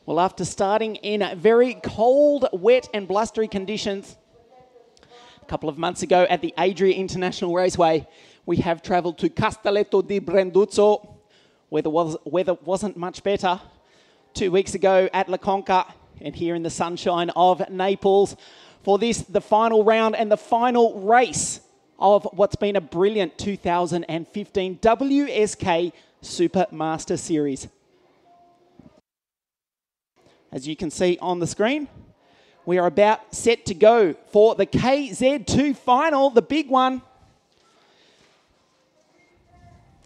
Well, after starting in very cold, wet and blustery conditions a couple of months ago at the Adria International Raceway, we have travelled to Castelletto di Branduzzo, where the weather wasn't much better. 2 weeks ago at La Conca, and here in the sunshine of Naples for this, the final round and the final race of what's been a brilliant 2015 WSK Supermaster Series. As you can see on the screen, we are about set to go for the KZ2 final, the big one.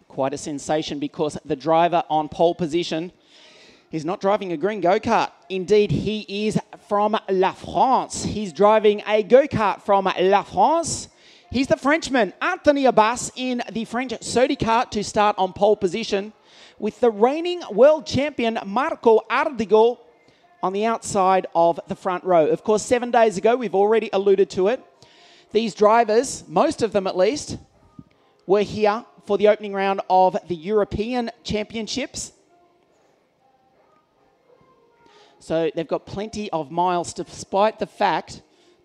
Quite a sensation because the driver on pole position is not driving a green go-kart. Indeed, he is from La France. He's driving a go-kart from La France. He's the Frenchman, Anthony Abbas, in the French Sodi kart to start on pole position, with the reigning world champion Marco Ardigo on the outside of the front row. Of course, 7 days ago, we've already alluded to it. These drivers, most of them at least, were here for the opening round of the European Championships. So they've got plenty of miles, despite the fact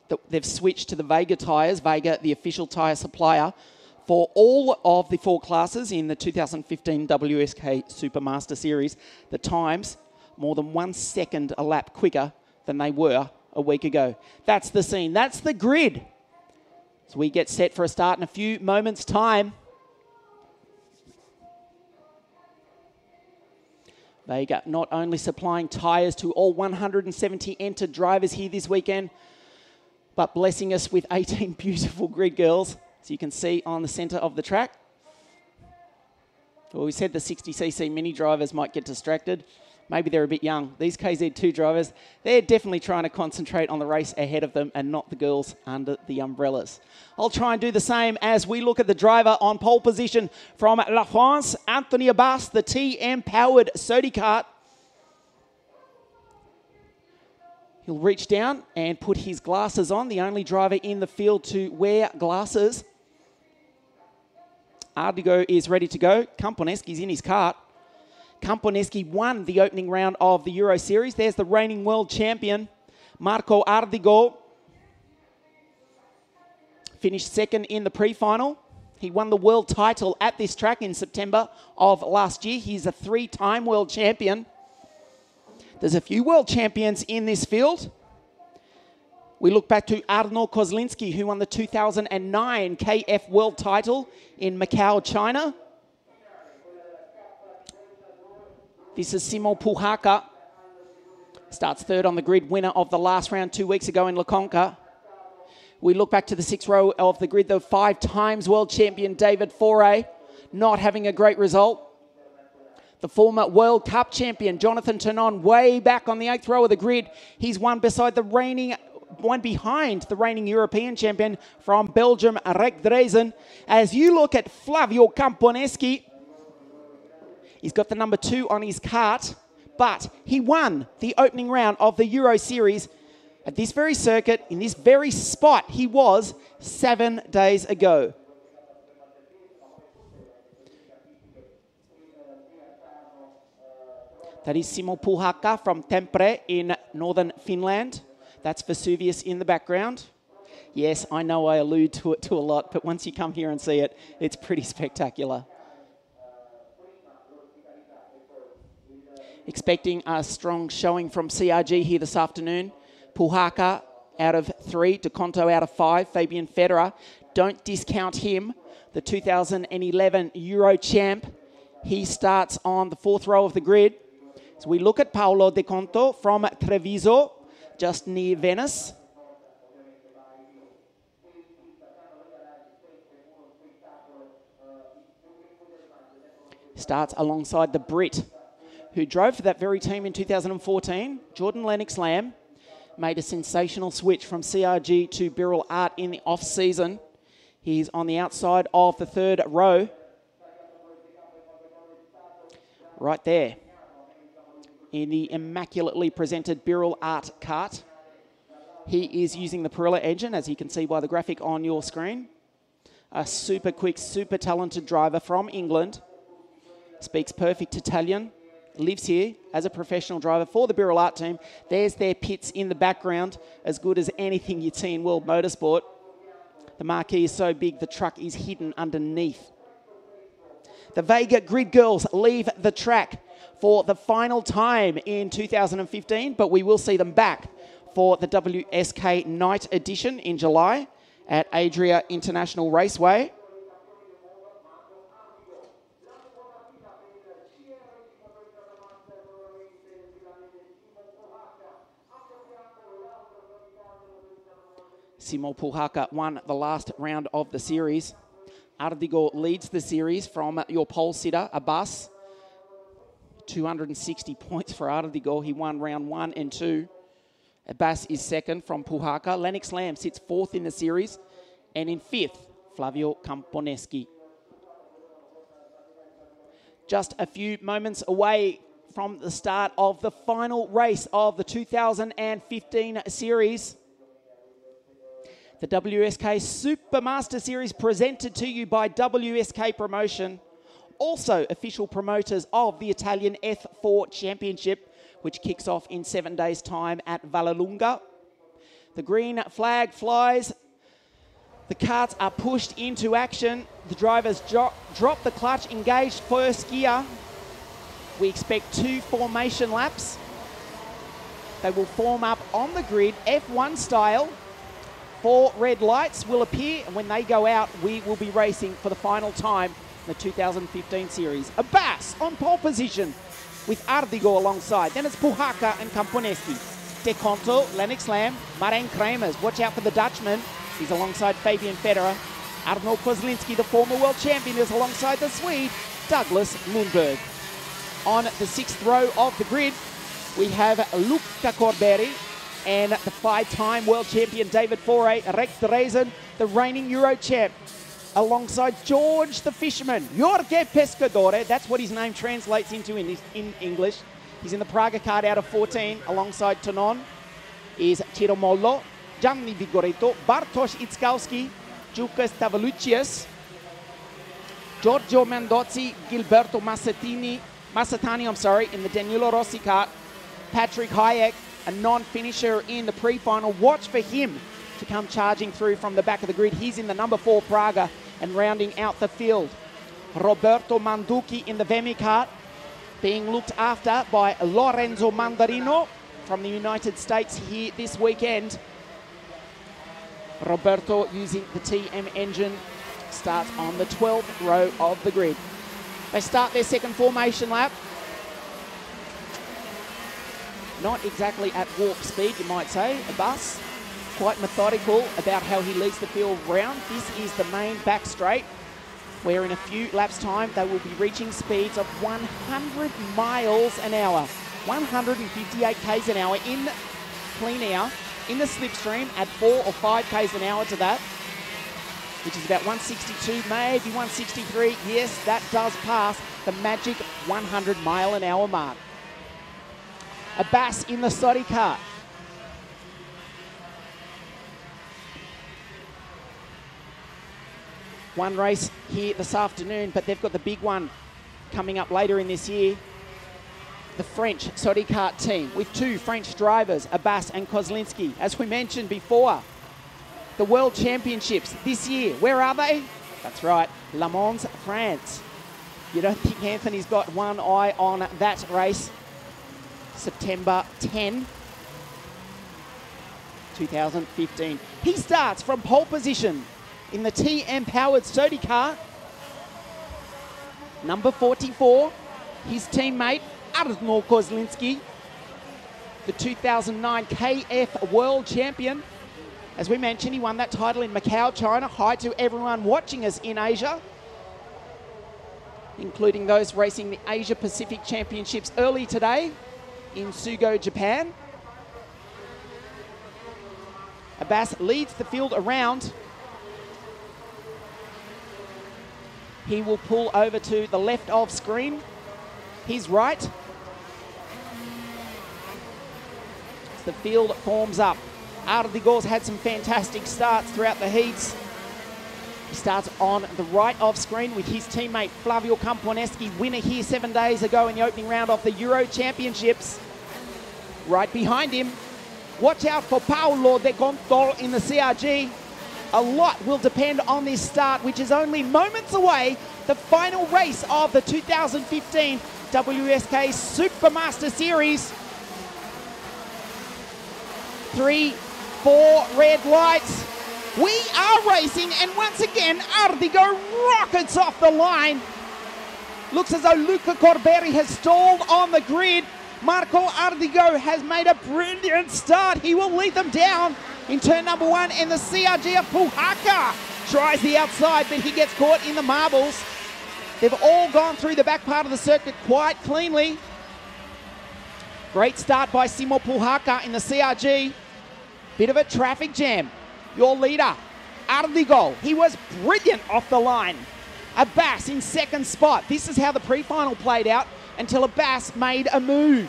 that they've switched to the Vega tyres, Vega, the official tyre supplier, for all of the 4 classes in the 2015 WSK Supermaster Series. The times more than 1 second a lap quicker than they were a week ago. That's the scene. That's the grid. So we get set for a start in a few moments' time. Vega not only supplying tyres to all 170 entered drivers here this weekend, but blessing us with 18 beautiful grid girls, as you can see on the centre of the track. Well, we said the 60cc mini drivers might get distracted. Maybe they're a bit young. These KZ2 drivers, they're definitely trying to concentrate on the race ahead of them and not the girls under the umbrellas. I'll try and do the same as we look at the driver on pole position from La France, Anthony Abbas, the TM-powered Sodi kart. He'll reach down and put his glasses on, the only driver in the field to wear glasses. Ardigo is ready to go. Camponeschi's in his kart. Camponeschi won the opening round of the Euro Series. There's the reigning world champion, Marco Ardigo. Finished second in the pre-final. He won the world title at this track in September of last year. He's a 3-time world champion. There's a few world champions in this field. We look back to Arno Kozlinski, who won the 2009 KF world title in Macau, China. This is Simo Puhaka. Starts third on the grid, winner of the last round 2 weeks ago in La Conca. We look back to the 6th row of the grid, the 5 times world champion David Foray, not having a great result. The former World Cup champion Jonathan Tonon, way back on the 8th row of the grid. He's one behind the reigning European champion from Belgium, Rek Drezen. As you look at Flavio Camponeschi, he's got the number 2 on his kart, but he won the opening round of the Euro Series at this very circuit, in this very spot he was 7 days ago. That is Simo Puhaka from Tampere in northern Finland. That's Vesuvius in the background. Yes, I know I allude to it a lot, but once you come here and see it, it's pretty spectacular. Expecting a strong showing from CRG here this afternoon. Puhaka out of 3, DeConto out of 5, Fabian Federer. Don't discount him, the 2011 Euro champ. He starts on the 4th row of the grid. So we look at Paolo De Conto from Treviso, just near Venice. Starts alongside the Brit, who drove for that very team in 2014, Jordan Lennox-Lamb. Made a sensational switch from CRG to Birrell Art in the off-season. He's on the outside of the 3rd row. Right there. In the immaculately presented Birrell Art kart. He is using the Perilla engine, as you can see by the graphic on your screen. A super quick, super talented driver from England. Speaks perfect Italian, lives here as a professional driver for the Birrell Art team. There's their pits in the background, as good as anything you'd see in World Motorsport. The marquee is so big, the truck is hidden underneath. The Vega Grid Girls leave the track for the final time in 2015, but we will see them back for the WSK Night Edition in July at Adria International Raceway. Simo Puhaka won the last round of the series. Ardigo leads the series from your pole sitter, Abbas. 260 points for Ardigo. He won round 1 and 2. Abbas is second from Puhaka. Lennox Lamb sits fourth in the series. And in fifth, Flavio Camponeschi. Just a few moments away from the start of the final race of the 2015 series. The WSK Supermaster Series presented to you by WSK Promotion. Also official promoters of the Italian F4 Championship, which kicks off in 7 days' time at Vallelunga. The green flag flies. The karts are pushed into action. The drivers drop the clutch, engaged first gear. We expect 2 formation laps. They will form up on the grid, F1 style. 4 red lights will appear, and when they go out, we will be racing for the final time in the 2015 series. Abbas on pole position with Ardigo alongside. Then it's Puhaka and Camponeschi. De Conto, Lennox Lamb, Marijn Kremers. Watch out for the Dutchman. He's alongside Fabian Federer. Arno Kozlinski, the former world champion, is alongside the Swede, Douglas Lundberg. On the 6th row of the grid, we have Luca Corberi and the 5-time world champion David Foray, Rex Dreesen, the reigning Euro champ, alongside George the Fisherman, Jorge Pescadore. That's what his name translates into in English. He's in the Praga card out of 14. Alongside Tonon is Ciro Mollo, Gianni Vigoretto, Bartosz Itzkowski, Jukas Tavalucius, Giorgio Mandozzi, Gilberto Massatani, in the Danilo Rossi kart, Patrick Hayek, a non-finisher in the pre-final. Watch for him to come charging through from the back of the grid. He's in the number 4 Praga and rounding out the field. Roberto Manducci in the Vemi kart, being looked after by Lorenzo Mandarino from the United States here this weekend. Roberto using the TM engine starts on the 12th row of the grid. They start their second formation lap. Not exactly at warp speed, you might say. Abbas, quite methodical about how he leads the field round. This is the main back straight, where in a few laps' time they will be reaching speeds of 100 miles an hour. 158 k's an hour in clean air, in the slipstream, add 4 or 5 k's an hour to that, which is about 162, maybe 163. Yes, that does pass the magic 100 mile an hour mark. Abbas in the Sodi car. One race here this afternoon, but they've got the big one coming up later in this year. The French Sodi kart team with 2 French drivers, Abbas and Kozlinski. As we mentioned before, the World Championships this year, where are they? That's right, Le Mans, France. You don't think Anthony's got one eye on that race? September 10, 2015. He starts from pole position in the TM-powered Sodi car. Number 44, his teammate, Arno Kozlinski, the 2009 KF World Champion. As we mentioned, he won that title in Macau, China. Hi to everyone watching us in Asia, including those racing the Asia Pacific Championships early today in Sugo, Japan. Abbas leads the field around. He will pull over to the left of screen, his right. As the field forms up. Ardigo's had some fantastic starts throughout the heats. He starts on the right of screen with his teammate Flavio Camponeschi, winner here 7 days ago in the opening round of the Euro Championships. Right behind him, watch out for Paolo De Gontol in the CRG. A lot will depend on this start, which is only moments away. The final race of the 2015 WSK Supermaster Series. 3, 4 red lights. We are racing, and once again, Ardigo rockets off the line. Looks as though Luca Corberi has stalled on the grid. Marco Ardigo has made a brilliant start. He will lead them down in turn number 1, and the CRG of Puhaka tries the outside, but he gets caught in the marbles. They've all gone through the back part of the circuit quite cleanly. Great start by Simo Puhaka in the CRG. Bit of a traffic jam. Your leader, Ardigo, he was brilliant off the line. Abbas in second spot. This is how the pre-final played out until Abbas made a move.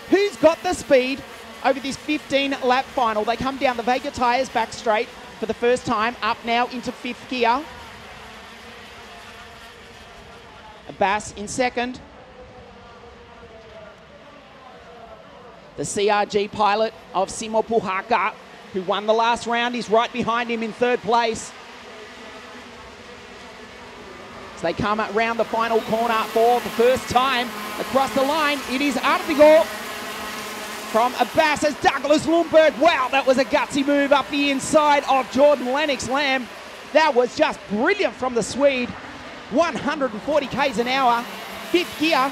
Who's got the speed over this 15-lap final? They come down the Vega tyres back straight for the first time, up now into 5th gear. Abbas in second. The CRG pilot of Simo Puhaka, who won the last round, is right behind him in 3rd place. As they come around the final corner for the first time across the line, it is Ardigo from Abbas as Douglas Lundberg. Wow, that was a gutsy move up the inside of Jordan Lennox Lamb. That was just brilliant from the Swede. 140 k's an hour, 5th gear,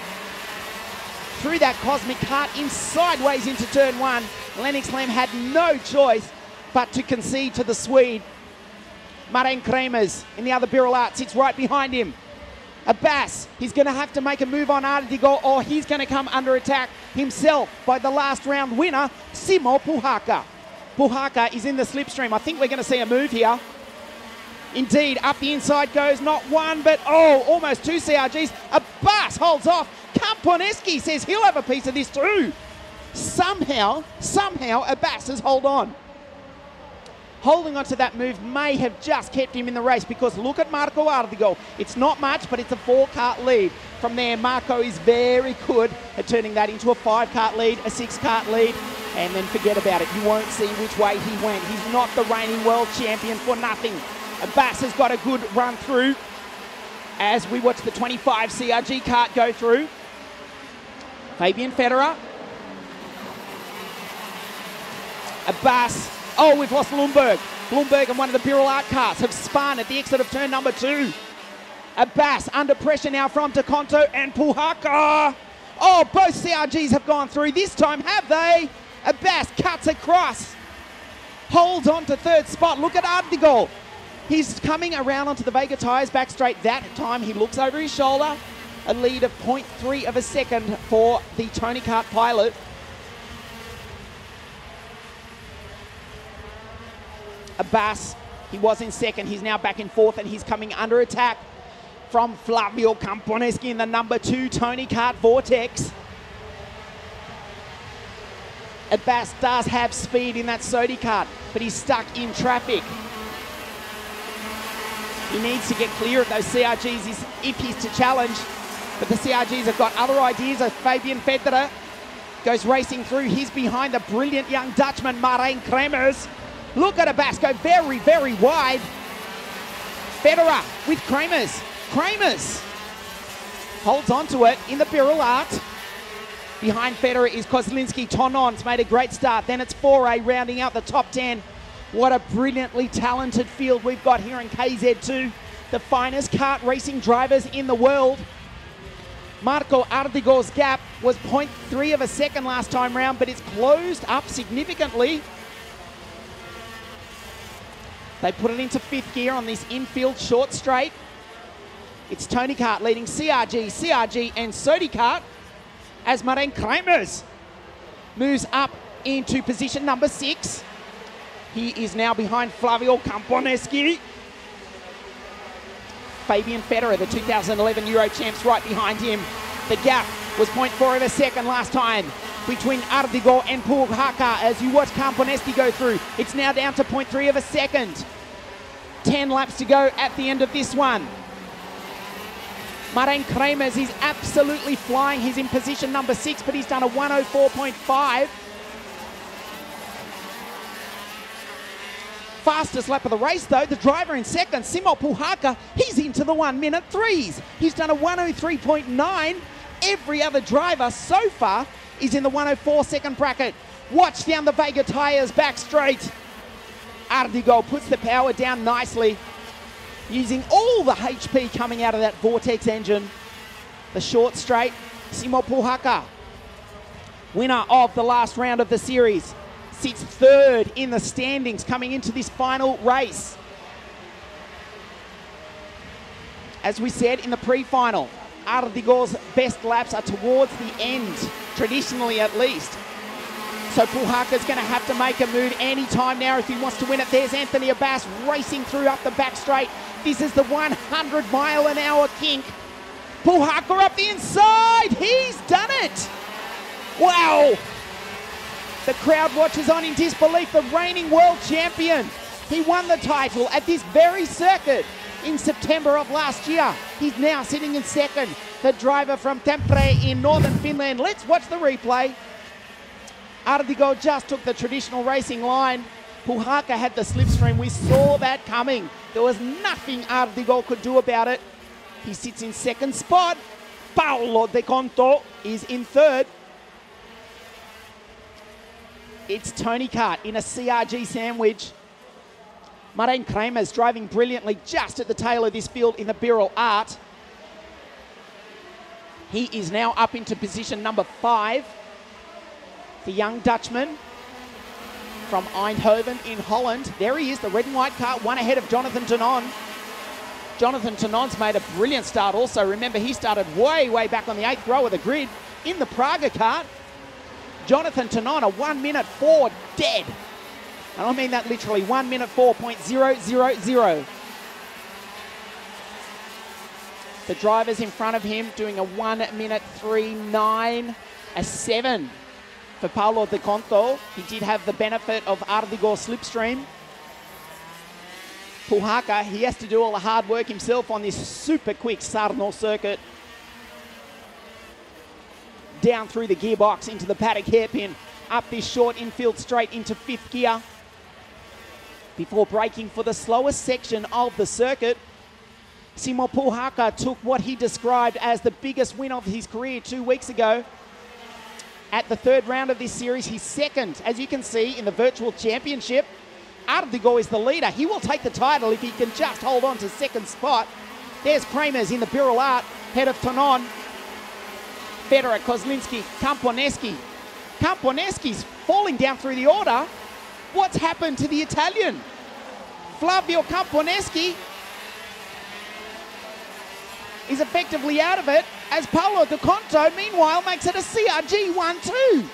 through that cosmic cart in sideways into turn 1. Lennox Lamb had no choice but to concede to the Swede. Marijn Kremers in the other Birol Art sits right behind him. Abbas, he's going to have to make a move on Ardigo, or he's going to come under attack himself by the last round winner, Simo Puhaka. Puhaka is in the slipstream. I think we're going to see a move here. Indeed, up the inside goes not one, but almost 2 CRGs. Abbas holds off. Camponeschi says he'll have a piece of this too. Somehow, Abbas has hold on. Holding on to that move may have just kept him in the race, because look at Marco Ardigo. It's not much, but it's a 4-kart lead. From there, Marco is very good at turning that into a 5-kart lead, a 6-kart lead, and then forget about it. You won't see which way he went. He's not the reigning world champion for nothing. Abbas has got a good run through as we watch the 25 CRG kart go through. Fabian Federer. Abbas. Oh, we've lost Lundberg. Lundberg and one of the Birol Art carts have spun at the exit of turn number 2. Abbas under pressure now from Takonto and Puhaka. Oh, both CRGs have gone through. This time, have they? Abbas cuts across. Holds on to 3rd spot. Look at Ardigo. He's coming around onto the Vega tyres back straight. That time he looks over his shoulder. A lead of 0.3 of a second for the Tony Kart pilot. Abbas, he was in second. He's now back in 4th, and he's coming under attack from Flavio Camponeschi in the number 2 Tony Kart Vortex. Abbas does have speed in that Sodi kart, but he's stuck in traffic. He needs to get clear of those CRGs if he's to challenge. But the CRGs have got other ideas. As Fabian Federer goes racing through. He's behind the brilliant young Dutchman, Marijn Kremers. Look at Abbas go very, very wide. Federer with Kremers. Kremers holds on to it in the Birol Art. Behind Federer is Kozlinski. Tonon's made a great start. Then it's Foray rounding out the top 10. What a brilliantly talented field we've got here in KZ2. The finest kart racing drivers in the world. Marco Ardigo's gap was 0.3 of a second last time round, but it's closed up significantly. They put it into 5th gear on this infield short straight. It's Tony Kart leading CRG, and Sodi Kart as Marijn Kremers moves up into position number 6. He is now behind Flavio Camponeschi. Fabian Federer, the 2011 Euro champs, right behind him. The gap was 0.4 of a second last time between Ardigo and Puhaka as you watch Camponeschi go through. It's now down to 0.3 of a second. 10 laps to go at the end of this one. Marijn Kremers is absolutely flying. He's in position number 6, but he's done a 104.5. Fastest lap of the race, though, the driver in second, Simo Puhaka, he's into the 1 minute 3s. He's done a 103.9. Every other driver so far is in the 104 second bracket. Watch down the Vega tyres back straight. Ardigol puts the power down nicely, using all the HP coming out of that Vortex engine. The short straight, Simo Puhaka, winner of the last round of the series, sits third in the standings coming into this final race. As we said in the pre-final, Ardigol's best laps are towards the end, traditionally at least. So Puhaka's going to have to make a move any time now if he wants to win it. There's Anthony Abbas racing through up the back straight. This is the 100-mile-an-hour kink. Puhaka up the inside. He's done it. Wow. The crowd watches on in disbelief. The reigning world champion. He won the title at this very circuit in September of last year. He's now sitting in second. The driver from Tampere in northern Finland. Let's watch the replay. Ardigol just took the traditional racing line. Puhaka had the slipstream. We saw that coming. There was nothing Ardigol could do about it. He sits in second spot. Paolo De Conto is in third. It's Tony Kart in a CRG sandwich. Marijn Kremers driving brilliantly just at the tail of this field in the Birol Art. He is now up into position number 5. The young Dutchman from Eindhoven in Holland. There he is, the red and white car, one ahead of Jonathan Tonon. Jonathan Tonon's made a brilliant start also. Remember, he started way back on the 8th row of the grid in the Praga kart. Jonathan Tonon, a 1 minute 4 dead. And I mean that literally, 1 minute 4.000. The drivers in front of him doing a 1 minute 3.9, a 7. For Paolo De Conto. He did have the benefit of Ardigol's slipstream. Puhaka, he has to do all the hard work himself on this super quick Sarno circuit. Down through the gearbox into the paddock hairpin. Up this short infield straight into 5th gear. Before braking for the slowest section of the circuit. Simo Puhaka took what he described as the biggest win of his career 2 weeks ago. At the 3rd round of this series, he's second, as you can see, in the virtual championship. Ardigol is the leader. He will take the title if he can just hold on to second spot. There's Kremers in the Birol Art, head of Tonon. Federer, Kozlinski, Camponeschi. Camponeschi's falling down through the order. What's happened to the Italian? Flavio Camponeschi is effectively out of it, as Paolo De Conto, meanwhile, makes it a CRG 1-2.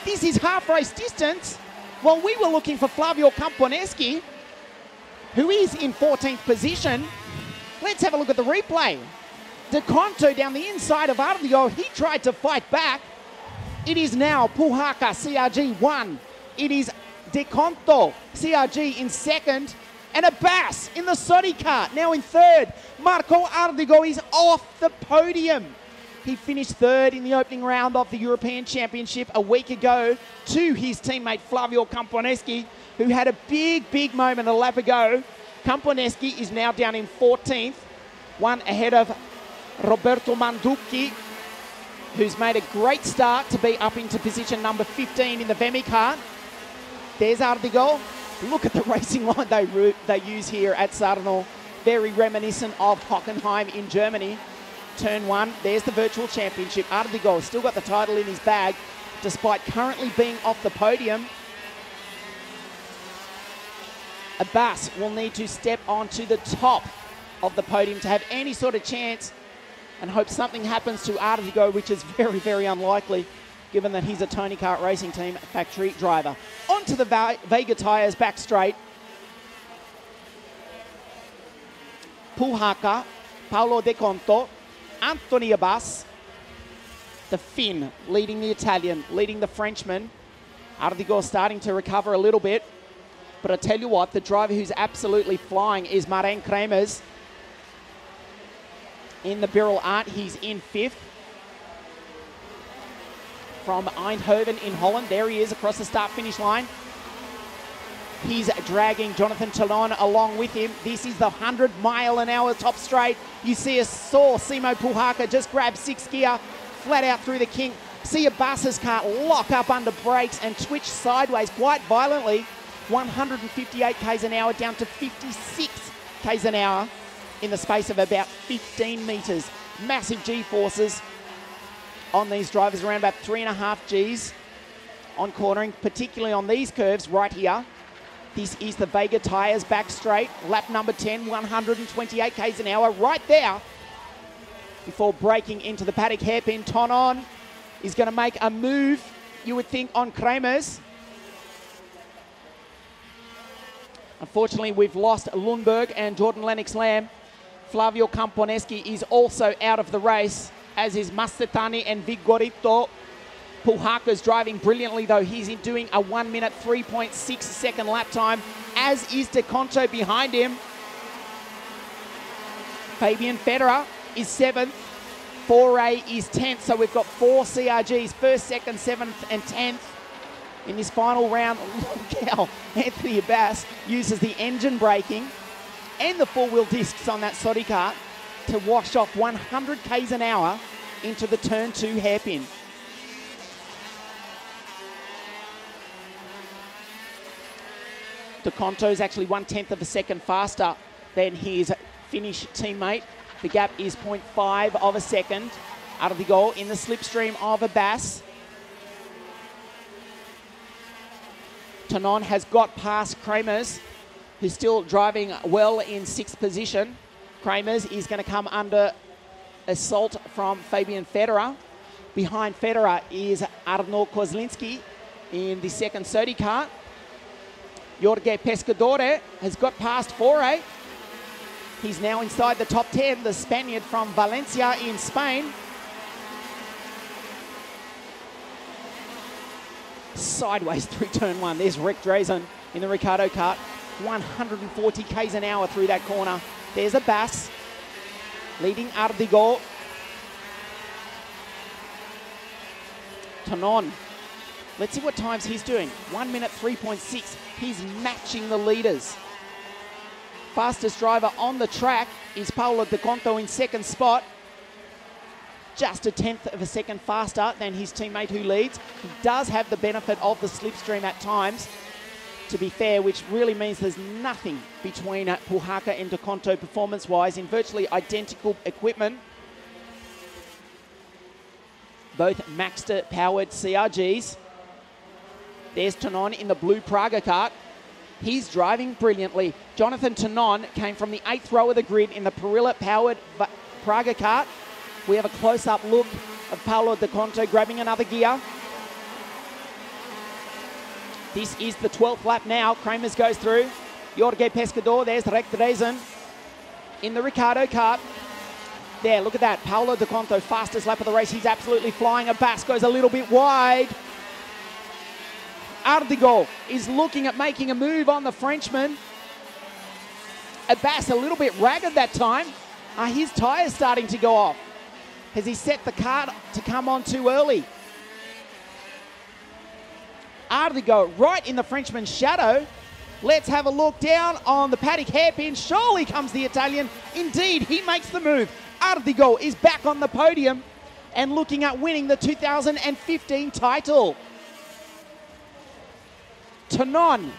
This is half race distance. While we were looking for Flavio Camponeschi, who is in 14th position, let's have a look at the replay. De Conto down the inside of Ardigol, he tried to fight back. It is now Puhaka, CRG 1. It is De Conto, CRG in second. And Abbas in the Sodi kart, now in third. Marco Ardigol is off the podium. He finished third in the opening round of the European Championship a week ago to his teammate Flavio Camponeschi, who had a big moment a lap ago. Camponeschi is now down in 14th, one ahead of Roberto Manducci, who's made a great start to be up into position number 15 in the Vemi kart. There's Ardigol. Look at the racing line they use here at Sarno. Very reminiscent of Hockenheim in Germany. Turn 1, there's the virtual championship. Ardigol still got the title in his bag, despite currently being off the podium. Abbas will need to step onto the top of the podium to have any sort of chance, and hope something happens to Ardigol, which is very unlikely, given that he's a Tony Kart Racing Team factory driver. Onto the Vega tyres back straight. Puhaka, Paolo De Conto, Anthony Abbas, the Finn leading the Italian, leading the Frenchman. Ardigol starting to recover a little bit, But I tell you what, the driver who's absolutely flying is Marijn Kremers. In the Birrell Art, he's in 5th. From Eindhoven in Holland, there he is across the start-finish line. He's dragging Jonathan Tonon along with him. This is the 100-mile-an-hour top straight. You see saw Simo Puhaka just grab 6th gear, flat out through the kink. See a Bass's car lock up under brakes and twitch sideways quite violently. 158 k's an hour down to 56 k's an hour in the space of about 15 metres. Massive G-forces on these drivers, around about 3.5 Gs on cornering, particularly on these curves right here. This is the Vega Tyres back straight, lap number 10, 128 k's an hour right there. Before breaking into the paddock hairpin, Tonon is going to make a move, you would think, on Kremers. Unfortunately, we've lost Lundberg and Jordan Lennox-Lamb. Flavio Camponeschi is also out of the race, as is Mastetani and Vigorito. Puhaka's driving brilliantly, though. He's doing a 1 minute, 3.6 second lap time, as is De Conto behind him. Fabian Federer is 7th. Foray is 10th, so we've got 4 CRGs, 1st, 2nd, 7th and 10th. In this final round, look how Anthony Abbas uses the engine braking and the 4-wheel discs on that Sodi kart to wash off 100 k's an hour into the turn 2 hairpin. De Conto is actually 1/10 of a second faster than his Finnish teammate. The gap is 0.5 of a second out of the goal in the slipstream of Abbas. Tonon has got past Kremers, who's still driving well in 6th position. Kremers is going to come under assault from Fabian Federer. Behind Federer is Arno Kozlinski in the 2nd Sodi kart. Jorge Pescadore has got past Foray. He's now inside the top 10, the Spaniard from Valencia in Spain. Sideways through turn 1. There's Rick Drazen in the Ricardo kart. 140 k's an hour through that corner. There's Abbas leading Ardigol. Tonon. Let's see what times he's doing. 1 minute, 3.6. He's matching the leaders. Fastest driver on the track is Paolo De Conto in 2nd spot. Just 1/10 of a second faster than his teammate who leads. He does have the benefit of the slipstream at times, to be fair, which really means there's nothing between Puhaka and De Conto performance-wise in virtually identical equipment. Both Maxter-powered CRGs. There's Tonon in the blue Praga kart. He's driving brilliantly. Jonathan Tonon came from the 8th row of the grid in the Perilla-powered Praga kart. We have a close-up look of Paolo De Conto grabbing another gear. This is the 12th lap now. Kremers goes through. Jorge Pescador, there's Rick Drazen in the Ricardo kart. There, look at that. Paolo De Conto, fastest lap of the race. He's absolutely flying. Abbas goes a little bit wide. Ardigol is looking at making a move on the Frenchman. Abbas a little bit ragged that time. His tyre's starting to go off. Has he set the car to come on too early? Ardigol right in the Frenchman's shadow. Let's have a look down on the paddock hairpin. Surely comes the Italian. Indeed, he makes the move. Ardigol is back on the podium and looking at winning the 2015 title. Tonon,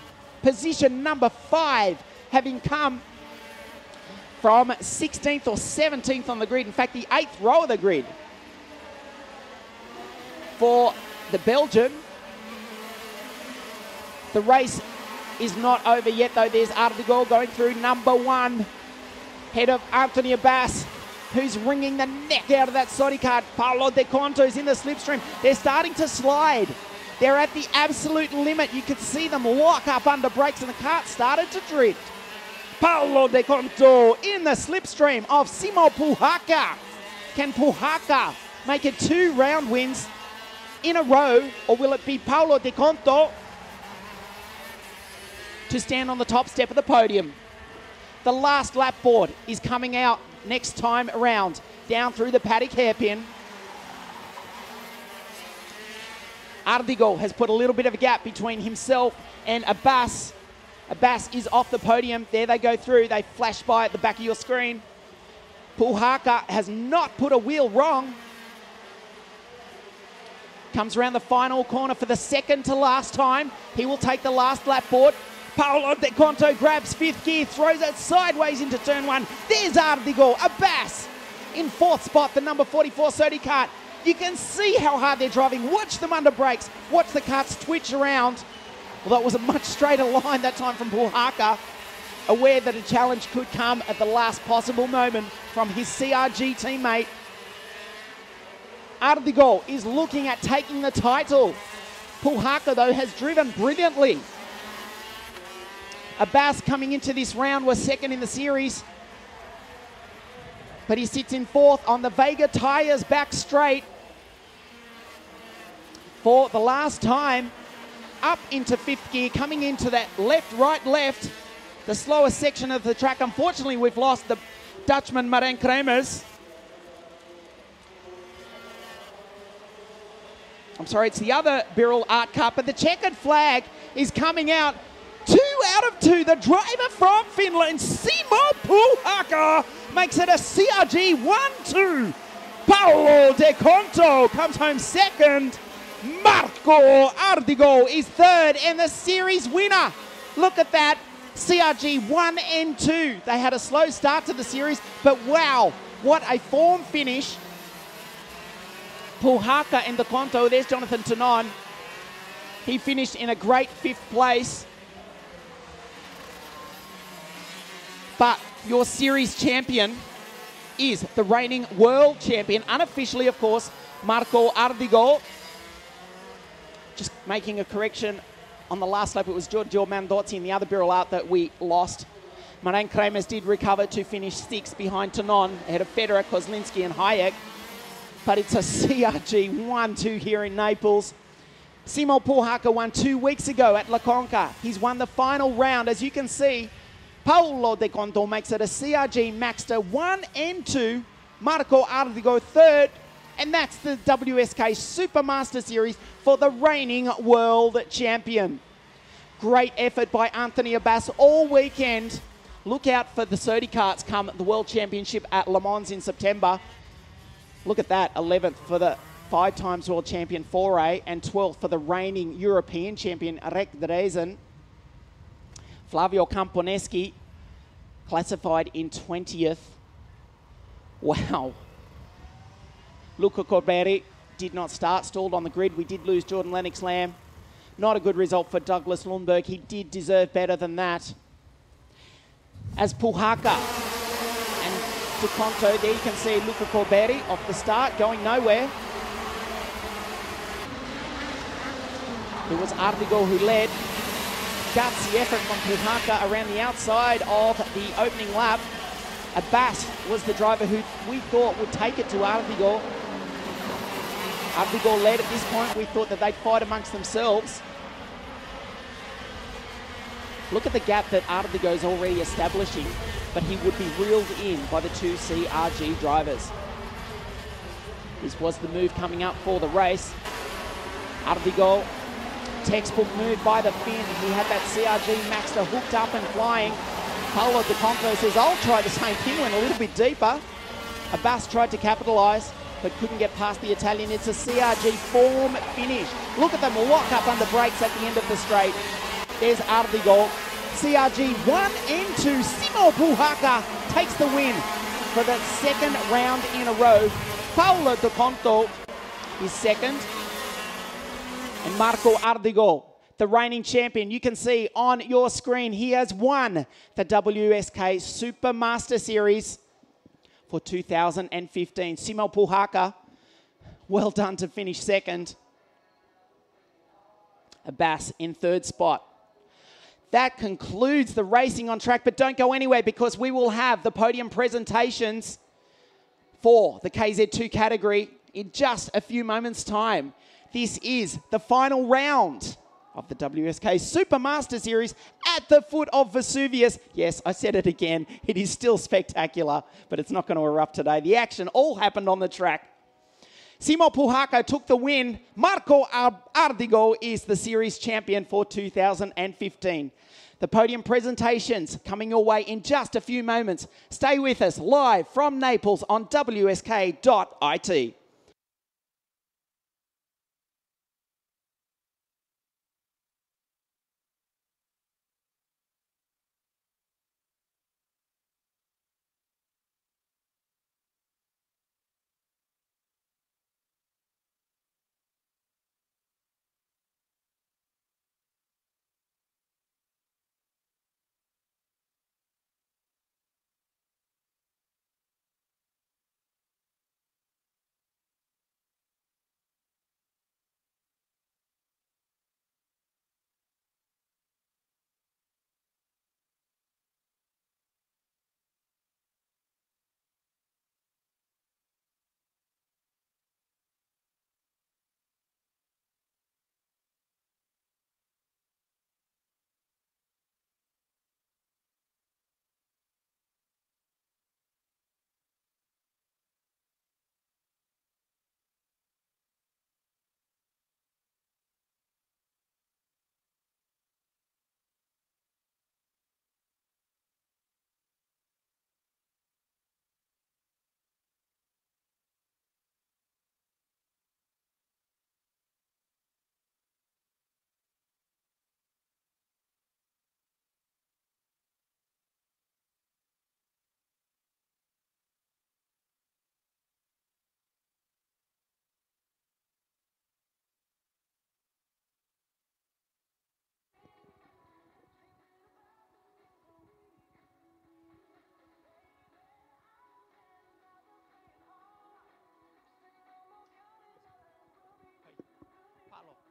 position number 5, having come from 16th or 17th on the grid. In fact, the 8th row of the grid. For the Belgian, the race is not over yet, though. There's Ardigol going through number 1, head of Anthony Abbas, who's wringing the neck out of that Sodi kart. Paolo De Conto's in the slipstream. They're starting to slide. They're at the absolute limit. You could see them lock up under brakes and the kart started to drift. Paolo De Conto in the slipstream of Simo Puhaka. Can Puhaka make it 2 round wins in a row, or will it be Paolo De Conto? to stand on the top step of the podium. The last lap board is coming out next time around, down through the paddock hairpin. Ardigo has put a little bit of a gap between himself and Abbas. Abbas is off the podium. There they go through. They flash by at the back of your screen. Puhaka has not put a wheel wrong. Comes around the final corner for the second to last time. He will take the last lap board. Paolo De Conto grabs fifth gear, throws it sideways into turn one. There's Ardigo. Abbas in fourth spot, the number 44 Sodi kart. You can see how hard they're driving. Watch them under brakes. Watch the karts twitch around. Although it was a much straighter line that time from Puhaka, aware that a challenge could come at the last possible moment from his CRG teammate. Ardigo is looking at taking the title. Puhaka, though, has driven brilliantly. Abbas coming into this round was second in the series, but he sits in fourth on the Vega tyres back straight for the last time. Up into fifth gear, coming into that left, right, left, the slowest section of the track. Unfortunately, we've lost the Dutchman Marijn Kremers. I'm sorry, it's the other Birrell Art Cup, but the checkered flag is coming out. 2 out of 2. The driver from Finland, Simo Puhaka, makes it a CRG 1-2. Paolo De Conto comes home second. Marco Ardigo is third and the series winner. Look at that. CRG 1 and 2. They had a slow start to the series, but wow, what a form finish. Puhaka and De Conto. There's Jonathan Tonon. He finished in a great fifth place. But your series champion is the reigning world champion, unofficially, of course, Marco Ardigo. Just making a correction on the last lap, it was Giorgio Mandozzi in the other Birrell Art that we lost. Marijn Kremers did recover to finish sixth behind Tonon, ahead of Federer, Kozlinski and Hayek. But it's a CRG 1-2 here in Naples. Simo Puhaka won 2 weeks ago at La Conca. He's won the final round. As you can see, Paolo De Conto makes it a CRG Maxter 1 and 2. Marco Ardigo third. And that's the WSK Supermaster Series for the reigning world champion. Great effort by Anthony Abbas all weekend. Look out for the Sodi karts come the World Championship at Le Mans in September. Look at that, 11th for the 5 times world champion Foray and 12th for the reigning European champion Rek Dresen. Flavio Camponeschi classified in 20th. Wow. Luca Corberi did not start, stalled on the grid. We did lose Jordan Lennox-Lamb. Not a good result for Douglas Lundberg. He did deserve better than that. As Puhaka and De Conto, there you can see Luca Corberi off the start, going nowhere. It was Ardigo who led. Gutsy effort from Puhaka around the outside of the opening lap. Abbas was the driver who we thought would take it to Ardigo. Ardigo led at this point. We thought that they'd fight amongst themselves. Look at the gap that Ardigo's already establishing, but he would be reeled in by the 2 CRG drivers. This was the move coming up for the race. Ardigo, textbook move by the Finn. He had that CRG Maxter hooked up and flying. Paolo De Conto says, I'll try the same thing, went a little bit deeper. Abbas tried to capitalise, but couldn't get past the Italian. It's a CRG form finish. Look at them lock up under brakes at the end of the straight. There's Ardigo. CRG 1 and 2. Simo Puhaka takes the win for the second round in a row. Paolo De Conto is second. And Marco Ardigo, the reigning champion, you can see on your screen, he has won the WSK Supermaster Series for 2015. Simo Puhaka, well done to finish second. Abbas in third spot. That concludes the racing on track, but don't go anywhere because we will have the podium presentations for the KZ2 category in just a few moments' time. This is the final round of the WSK Supermaster Series at the foot of Vesuvius. Yes, I said it again. It is still spectacular, but it's not going to erupt today. The action all happened on the track. Simo Puhaka took the win. Marco Ardigo is the series champion for 2015. The podium presentations coming your way in just a few moments. Stay with us live from Naples on WSK.it.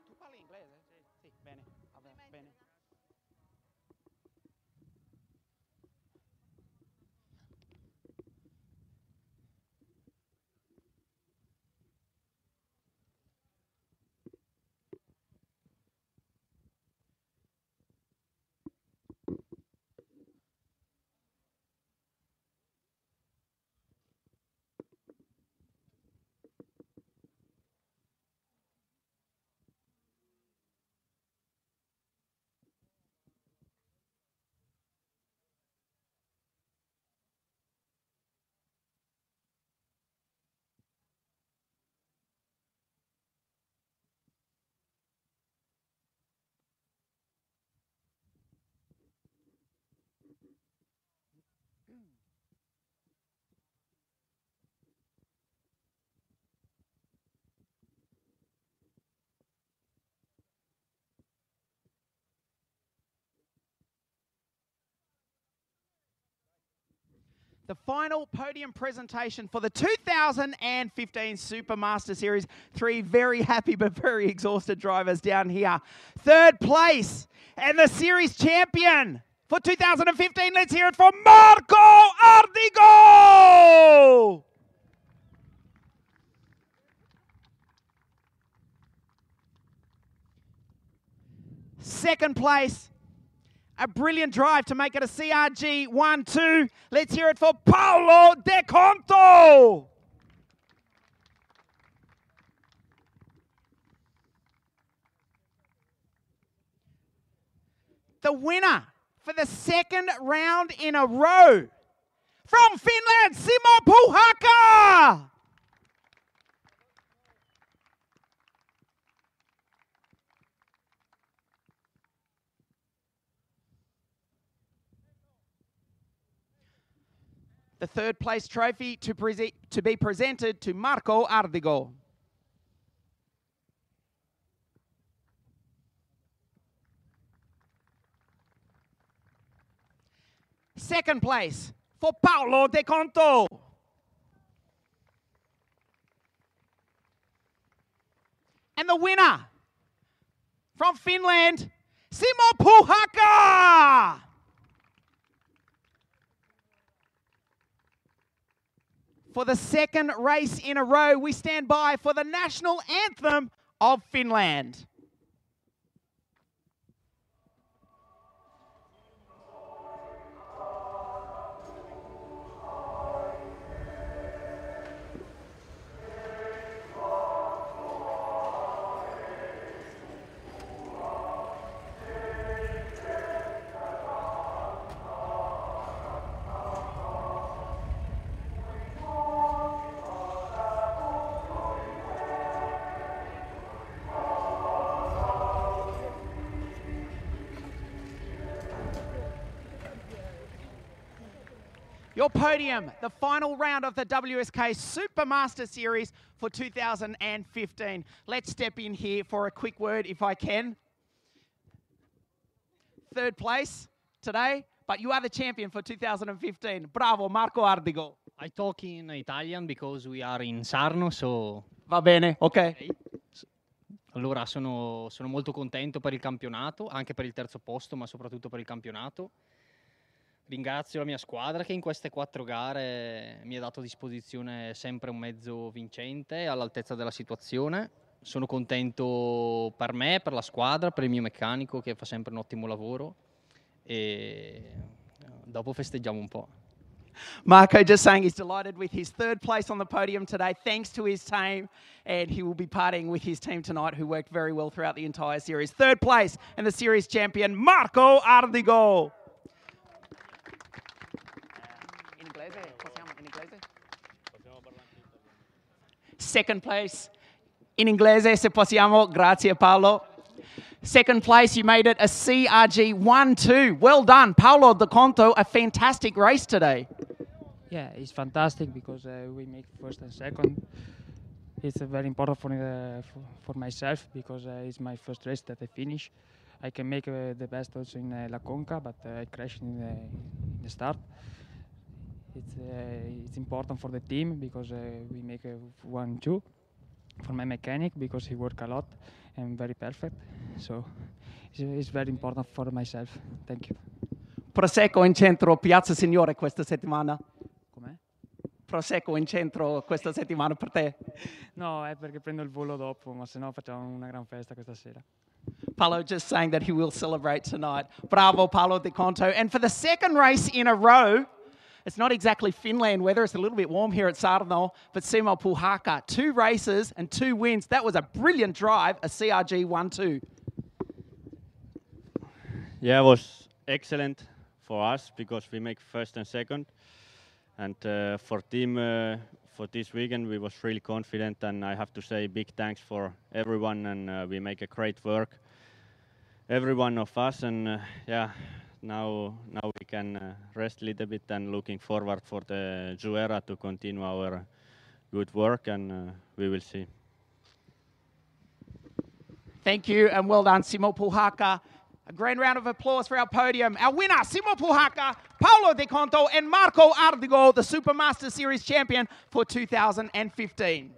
Tu parli inglese? Sì, bene. Bene. The final podium presentation for the 2015 Supermaster Series. 3 very happy but very exhausted drivers down here. Third place and the series champion for 2015. Let's hear it for Marco Ardigo! Second place. A brilliant drive to make it a CRG 1-2. Let's hear it for Paolo De Conto. The winner for the second round in a row from Finland, Simo Puhaka. The third place trophy to be presented to Marco Ardigo. Second place for Paolo De Conto. And the winner from Finland, Simo Puhaka. For the second race in a row, we stand by for the national anthem of Finland. Your podium, the final round of the WSK Supermaster Series for 2015. Let's step in here for a quick word, if I can. Third place today, but you are the champion for 2015. Bravo, Marco Ardigo. I talk in Italian because we are in Sarno, so... Va bene, ok. Allora sono molto contento per il campionato, anche per il terzo posto, ma soprattutto per il campionato. Ringrazio la mia squadra che in queste 4 gare mi ha dato a disposizione sempre un mezzo vincente all'altezza della situazione. Sono contento per me, per la squadra, per il mio meccanico che fa sempre un ottimo lavoro e dopo festeggiamo un po'. Marco just saying he's delighted with his third place on the podium today, thanks to his team, and he will be partying with his team tonight, who worked very well throughout the entire series. Third place and the series champion, Marco Ardigo. Second place in inglese, se possiamo. Grazie, Paolo. Second place, you made it a CRG 1-2. Well done, Paolo De Conto. A fantastic race today. Yeah, it's fantastic because we make first and second. It's very important for myself because it's my first race that I finish. I can make the best also in La Conca, but I crashed in the start. It's important for the team because we make a 1-2. For my mechanic because he works a lot and very perfect. So it's very important for myself. Thank you. Prosecco in centro, Piazza Signore questa settimana. Com'è? Prosecco in centro questa settimana per te. No, è perché prendo il volo dopo, ma se no facciamo una gran festa questa sera. Paolo just saying that he will celebrate tonight. Bravo, Paolo De Conto. And for the second race in a row, it's not exactly Finland weather. It's a little bit warm here at Sarno, but Simo Puhaka, 2 races and 2 wins. That was a brilliant drive, a CRG 1-2. Yeah, it was excellent for us because we make first and second. And for team for this weekend, we was really confident. And I have to say big thanks for everyone. And we make a great work, every one of us. And yeah. Now we can rest a little bit and looking forward for the Juera to continue our good work, and we will see. Thank you and well done, Simo Puhaka. A grand round of applause for our podium. Our winner, Simo Puhaka, Paolo De Conto and Marco Ardigo, the Supermaster Series champion for 2015.